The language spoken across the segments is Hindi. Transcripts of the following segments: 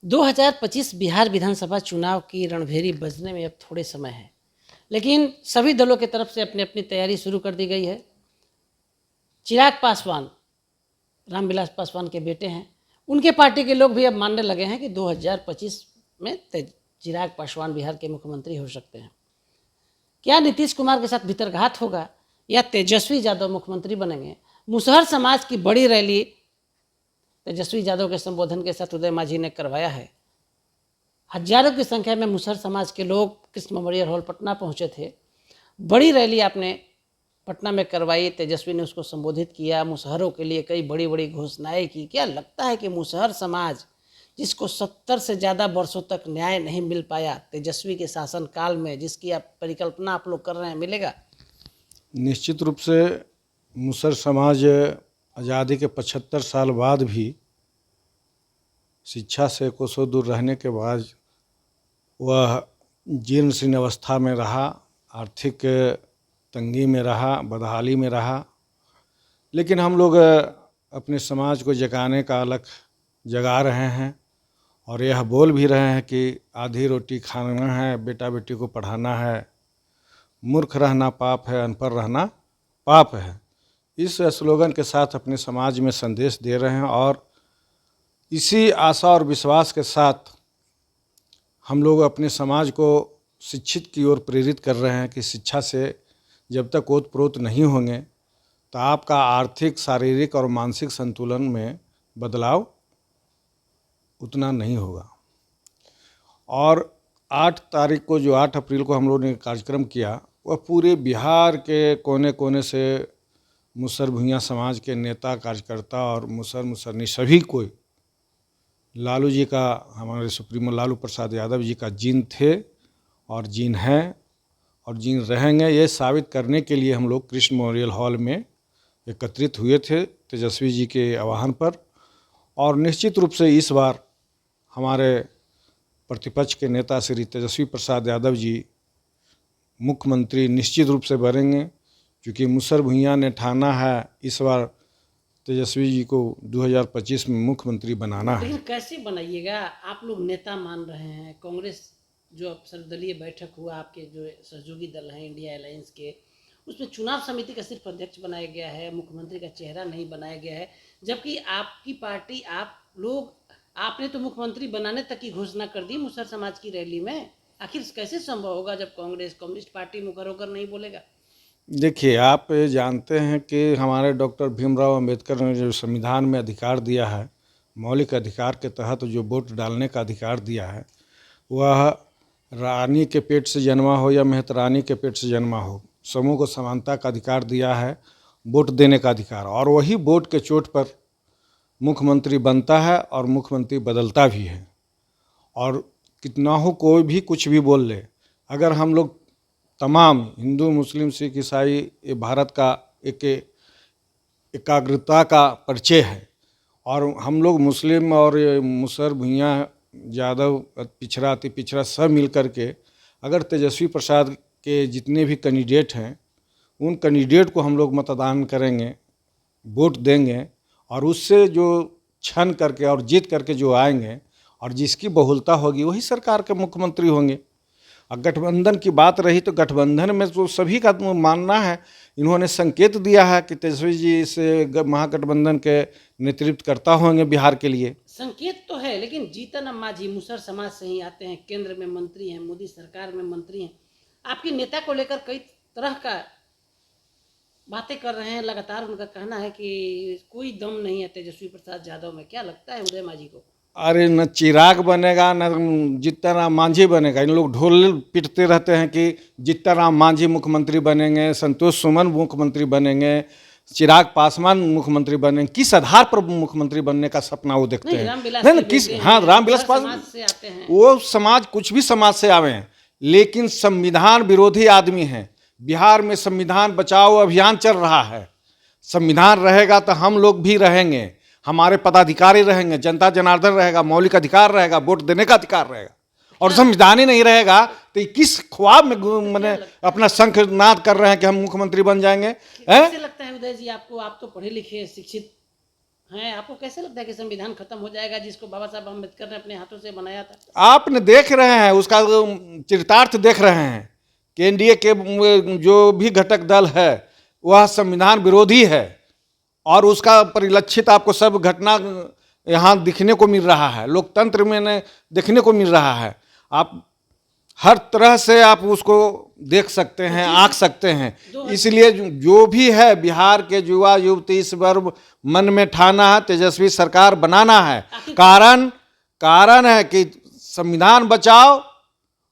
2025 बिहार विधानसभा चुनाव की रणभेरी बजने में अब थोड़े समय है, लेकिन सभी दलों की तरफ से अपनी अपनी तैयारी शुरू कर दी गई है। चिराग पासवान, रामविलास पासवान के बेटे हैं, उनके पार्टी के लोग भी अब मानने लगे हैं कि 2025 में चिराग पासवान बिहार के मुख्यमंत्री हो सकते हैं। क्या नीतीश कुमार के साथ भीतरघात होगा या तेजस्वी यादव मुख्यमंत्री बनेंगे? मुसहर समाज की बड़ी रैली तेजस्वी यादव के संबोधन के साथ उदय मांझी ने करवाया है। हजारों की संख्या में मुसहर समाज के लोग कृष्ण मेमोरियल हॉल पटना पहुंचे थे। बड़ी रैली आपने पटना में करवाई, तेजस्वी ने उसको संबोधित किया, मुसहरों के लिए कई बड़ी बड़ी घोषणाएं की। क्या लगता है कि मुसहर समाज, जिसको 70 से ज़्यादा वर्षों तक न्याय नहीं मिल पाया तेजस्वी के शासनकाल में, जिसकी आप परिकल्पना आप लोग कर रहे हैं, मिलेगा? निश्चित रूप से मुसहर समाज आज़ादी के 75 साल बाद भी शिक्षा से कोसों दूर रहने के बाद वह जीर्ण शीर्ण अवस्था में रहा, आर्थिक तंगी में रहा, बदहाली में रहा। लेकिन हम लोग अपने समाज को जगाने का अलख जगा रहे हैं और यह बोल भी रहे हैं कि आधी रोटी खाना है, बेटा बेटी को पढ़ाना है, मूर्ख रहना पाप है, अनपढ़ रहना पाप है। इस स्लोगन के साथ अपने समाज में संदेश दे रहे हैं और इसी आशा और विश्वास के साथ हम लोग अपने समाज को शिक्षित की ओर प्रेरित कर रहे हैं कि शिक्षा से जब तक ओत प्रोत नहीं होंगे तो आपका आर्थिक, शारीरिक और मानसिक संतुलन में बदलाव उतना नहीं होगा। और 8 तारीख को, जो 8 अप्रैल को हम लोगों ने कार्यक्रम किया, वह पूरे बिहार के कोने कोने से मुसहर भूइयाँ समाज के नेता, कार्यकर्ता और मुसहरनी सभी कोई लालू जी का, हमारे सुप्रीमो लालू प्रसाद यादव जी का जीन थे और जीन हैं और जीन रहेंगे, ये साबित करने के लिए हम लोग कृष्ण मेमोरियल हॉल में एकत्रित हुए थे तेजस्वी जी के आह्वान पर। और निश्चित रूप से इस बार हमारे प्रतिपक्ष के नेता श्री तेजस्वी प्रसाद यादव जी मुख्यमंत्री निश्चित रूप से बनेंगे, क्योंकि मुसहर भूइयाँ ने ठाना है इस बार तेजस्वी जी को 2025 में मुख्यमंत्री बनाना है। लेकिन कैसे बनाइएगा? आप लोग नेता मान रहे हैं, कांग्रेस जो अब सर्वदलीय बैठक हुआ, आपके जो सहयोगी दल हैं इंडिया अलायंस के, उसमें चुनाव समिति का सिर्फ अध्यक्ष बनाया गया है, मुख्यमंत्री का चेहरा नहीं बनाया गया है, जबकि आपकी पार्टी, आप लोग, आपने तो मुख्यमंत्री बनाने तक की घोषणा कर दी मुसहर समाज की रैली में। आखिर कैसे संभव होगा जब कांग्रेस, कम्युनिस्ट पार्टी मुखर होकर नहीं बोलेगा? देखिए, आप जानते हैं कि हमारे डॉक्टर भीमराव अंबेडकर ने जो संविधान में अधिकार दिया है, मौलिक अधिकार के तहत जो वोट डालने का अधिकार दिया है, वह रानी के पेट से जन्मा हो या मेहतरानी के पेट से जन्मा हो, समूह को समानता का अधिकार दिया है, वोट देने का अधिकार। और वही वोट के चोट पर मुख्यमंत्री बनता है और मुख्यमंत्री बदलता भी है। और कितना हो कोई भी कुछ भी बोल ले, अगर हम लोग तमाम हिंदू, मुस्लिम, सिख, ईसाई, ये भारत का एक एकाग्रता का परिचय है। और हम लोग मुस्लिम और मुसहर भूइयाँ, यादव, पिछड़ा, अति पिछड़ा सब मिल कर के अगर तेजस्वी प्रसाद के जितने भी कैंडिडेट हैं, उन कैंडिडेट को हम लोग मतदान करेंगे, वोट देंगे और उससे जो छन करके और जीत करके जो आएंगे और जिसकी बहुलता होगी वही सरकार के मुख्यमंत्री होंगे। और गठबंधन की बात रही तो गठबंधन में तो सभी का मानना है, इन्होंने संकेत दिया है कि तेजस्वी जी से महागठबंधन के नेतृत्व करता होंगे बिहार के लिए। संकेत तो है, लेकिन जीतन राम मांझी मुसहर समाज से ही आते हैं, केंद्र में मंत्री हैं, मोदी सरकार में मंत्री हैं, आपके नेता को लेकर कई तरह का बातें कर रहे हैं। लगातार उनका कहना है कि कोई दम नहीं है तेजस्वी प्रसाद यादव में। क्या लगता है उदय मांझी को? अरे न चिराग बनेगा न जीतन राम मांझी बनेगा। इन लोग ढोल पीटते रहते हैं कि जीतन राम मांझी मुख्यमंत्री बनेंगे, संतोष सुमन मुख्यमंत्री बनेंगे, चिराग पासवान मुख्यमंत्री बनेंगे। किस आधार पर मुख्यमंत्री बनने का सपना वो देखते हैं? नहीं, किस, हाँ, रामविलास पासवान से आते हैं। वो समाज, कुछ भी समाज से आवे हैं, लेकिन संविधान विरोधी आदमी हैं। बिहार में संविधान बचाओ अभियान चल रहा है। संविधान रहेगा तो हम लोग भी रहेंगे, हमारे पदाधिकारी रहेंगे, जनता जनार्दन रहेगा, मौलिक अधिकार रहेगा, वोट देने का अधिकार रहेगा। और संविधान ही नहीं रहेगा तो किस ख्वाब में मैंने अपना शंखनाद कर रहे हैं कि हम मुख्यमंत्री बन जाएंगे? कैसे लगता है उदय जी आपको? आप तो पढ़े लिखे, शिक्षित हैं, आपको कैसे लगता है कि संविधान खत्म हो जाएगा जिसको बाबा साहब अम्बेडकर ने अपने हाथों से बनाया था? आपने देख रहे हैं उसका चरितार्थ देख रहे हैं कि एनडीए के जो भी घटक दल है वह संविधान विरोधी है और उसका परिलक्षित आपको सब घटना यहाँ दिखने को मिल रहा है, लोकतंत्र में देखने को मिल रहा है। आप हर तरह से आप उसको देख सकते हैं, आंक सकते हैं। इसलिए जो भी है बिहार के युवा युवती इस बार मन में ठाना है तेजस्वी सरकार बनाना है। कारण है कि संविधान बचाओ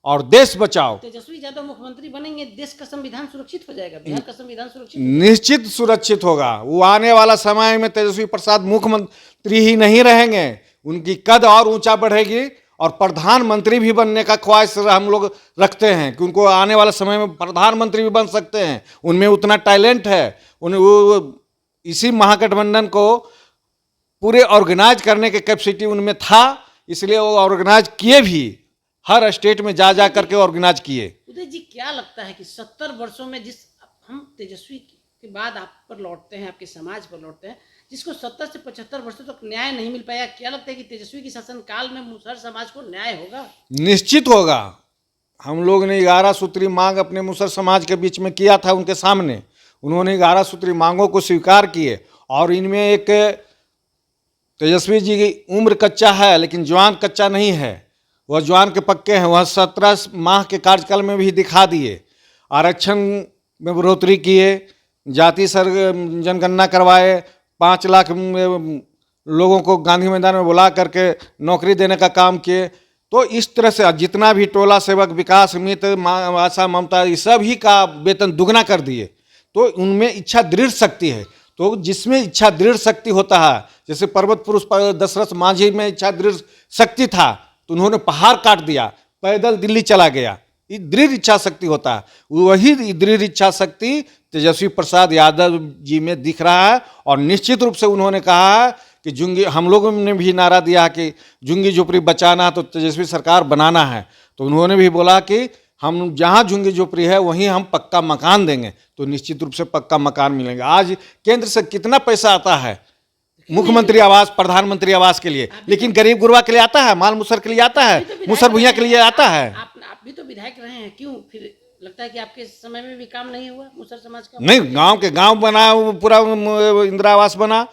और देश बचाओ। तेजस्वी यादव मुख्यमंत्री बनेंगे, देश का संविधान सुरक्षित हो जाएगा, बिहार का संविधान सुरक्षित निश्चित सुरक्षित होगा। वो आने वाला समय में तेजस्वी प्रसाद मुख्यमंत्री ही नहीं रहेंगे, उनकी कद और ऊंचा बढ़ेगी और प्रधानमंत्री भी बनने का ख्वाहिश हम लोग रखते हैं कि उनको आने वाले समय में प्रधानमंत्री भी बन सकते हैं। उनमें उतना टैलेंट है, वो इसी महागठबंधन को पूरे ऑर्गेनाइज करने की कैपेसिटी उनमें था, इसलिए वो ऑर्गेनाइज किए भी, हर स्टेट में जा करके ऑर्गेनाइज किए। उदय जी, क्या लगता है कि 70 वर्षों में जिस हम तेजस्वी के बाद आप पर लौटते हैं, आपके समाज पर लौटते हैं, जिसको 70 से 75 वर्षों तक न्याय नहीं मिल पाया, क्या लगता है कि तेजस्वी की शासनकाल में मुसहर समाज को न्याय होगा? निश्चित होगा। हम लोग ने 11 सूत्री मांग अपने मुसहर समाज के बीच में किया था उनके सामने, उन्होंने 11 सूत्री मांगों को स्वीकार किए और इनमें एक तेजस्वी जी की उम्र कच्चा है लेकिन जवान कच्चा नहीं है, वह जवान के पक्के हैं। वह 17 माह के कार्यकाल में भी दिखा दिए, आरक्षण में बढ़ोतरी किए, जाति सर जनगणना करवाए, 5 लाख लोगों को गांधी मैदान में बुला करके नौकरी देने का काम किए। तो इस तरह से जितना भी टोला सेवक, विकास मित्र, आशा, ममता, इस सभी का वेतन दुगना कर दिए। तो उनमें इच्छा दृढ़ शक्ति है। तो जिसमें इच्छा दृढ़ शक्ति होता है, जैसे पर्वत पुरुष दशरथ मांझी में इच्छा दृढ़ शक्ति था तो उन्होंने पहाड़ काट दिया, पैदल दिल्ली चला गया। ये दृढ़ इच्छा शक्ति होता है, वही दृढ़ इच्छा शक्ति तेजस्वी प्रसाद यादव जी में दिख रहा है। और निश्चित रूप से उन्होंने कहा है कि झुग्गी, हम लोगों ने भी नारा दिया कि झुग्गी झोपड़ी बचाना तो तेजस्वी सरकार बनाना है। तो उन्होंने भी बोला कि हम जहाँ झुग्गी झोपड़ी है वहीं हम पक्का मकान देंगे, तो निश्चित रूप से पक्का मकान मिलेंगे। आज केंद्र से कितना पैसा आता है मुख्यमंत्री आवास, प्रधानमंत्री आवास के लिए, लेकिन गरीब गुरबा के लिए आता है, माल मुसर के लिए आता है, मुसर भुइयां के लिए आता है। आप भी तो विधायक रहे हैं, क्यों फिर लगता है कि आपके समय में भी काम नहीं हुआ मुसहर समाज का? नहीं, गांव के गांव बना, पूरा इंदिरा आवास बना,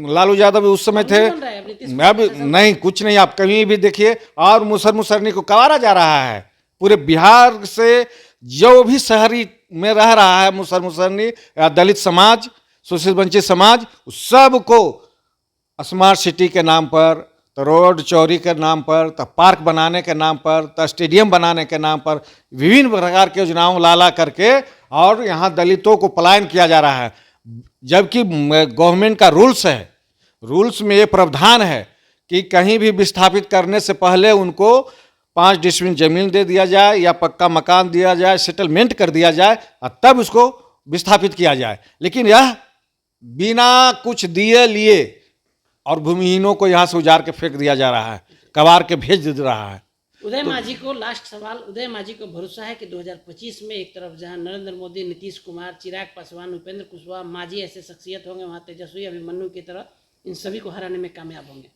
लालू यादव उस समय थे। अब नहीं, कुछ नहीं, आप कहीं भी देखिए। और मुसरनी को कवारा जा रहा है पूरे बिहार से, जो भी शहरी में रह रहा है मुसरनी या दलित समाज, शोषित वंचित समाज, सबको स्मार्ट सिटी के नाम पर, तो रोड चौड़ी के नाम पर, तो पार्क बनाने के नाम पर, तो स्टेडियम बनाने के नाम पर विभिन्न प्रकार की योजनाओं ला करके और यहाँ दलितों को पलायन किया जा रहा है। जबकि गवर्नमेंट का रूल्स है, रूल्स में ये प्रावधान है कि कहीं भी विस्थापित करने से पहले उनको 5 डिसमिल जमीन दे दिया जाए या पक्का मकान दिया जाए, सेटलमेंट कर दिया जाए और तब उसको विस्थापित किया जाए। लेकिन यह बिना कुछ दिए लिए और भूमिहीनों को यहाँ से उजाड़ के फेंक दिया जा रहा है, कबार के भेज दे रहा है। उदय मांझी को लास्ट सवाल, उदय मांझी को भरोसा है कि 2025 में एक तरफ जहां नरेंद्र मोदी, नीतीश कुमार, चिराग पासवान, उपेंद्र कुशवाहा, मांझी ऐसे शख्सियत होंगे, वहां तेजस्वी अभिमन्यु की तरह इन सभी को हराने में कामयाब होंगे?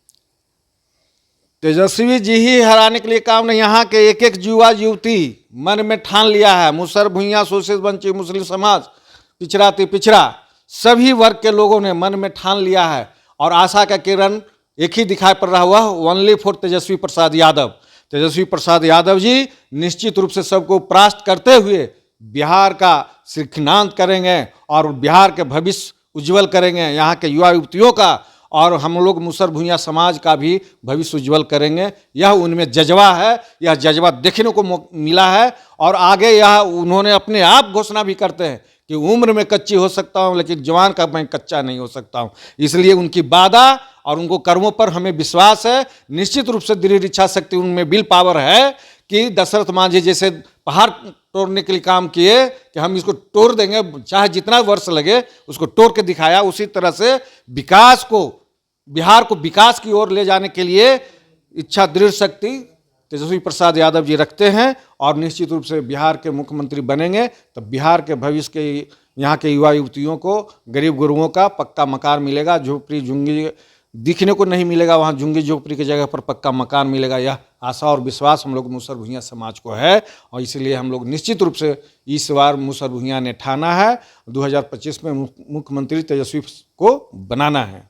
तेजस्वी जी ही हराने के लिए काम नहीं, यहाँ के एक एक युवा युवती मन में ठान लिया है। मुसहर भुइयां, शोषित वंचित मुस्लिम समाज, पिछड़ा ते पिछड़ा, सभी वर्ग के लोगों ने मन में ठान लिया है और आशा का किरण एक ही दिखाई पड़ रहा हुआ, ओनली फॉर तेजस्वी प्रसाद यादव। तेजस्वी प्रसाद यादव जी निश्चित रूप से सबको परास्त करते हुए बिहार का सिरखिनांत करेंगे और बिहार के भविष्य उज्जवल करेंगे, यहाँ के युवा युवतियों का और हम लोग मुसहर भुइयां समाज का भी भविष्य उज्जवल करेंगे। यह उनमें जज्बा है, यह जज्बा देखने को मिला है। और आगे यह उन्होंने अपने आप घोषणा भी करते हैं कि उम्र में कच्ची हो सकता हूं लेकिन जवान का मैं कच्चा नहीं हो सकता हूं। इसलिए उनकी वादा और उनको कर्मों पर हमें विश्वास है। निश्चित रूप से दृढ़ इच्छा शक्ति उनमें, विल पावर है कि दशरथ मांझी जैसे पहाड़ तोड़ने के लिए काम किए कि हम इसको तोड़ देंगे, चाहे जितना वर्ष लगे उसको तोड़ के दिखाया। उसी तरह से विकास को, बिहार को विकास की ओर ले जाने के लिए इच्छा दृढ़ शक्ति तेजस्वी प्रसाद यादव जी रखते हैं और निश्चित रूप से बिहार के मुख्यमंत्री बनेंगे तो बिहार के भविष्य के यहाँ के युवा युवतियों को, गरीब गुरुओं का पक्का मकान मिलेगा, झोपड़ी झुग्गी दिखने को नहीं मिलेगा, वहाँ झुग्गी झोपड़ी की जगह पर पक्का मकान मिलेगा। यह आशा और विश्वास हम लोग मूसर भुइयाँ समाज को है और इसलिए हम लोग निश्चित रूप से इस बार मूसर भुइयाँ ने ठाना है 2025 में मुख्यमंत्री तेजस्वी को बनाना है।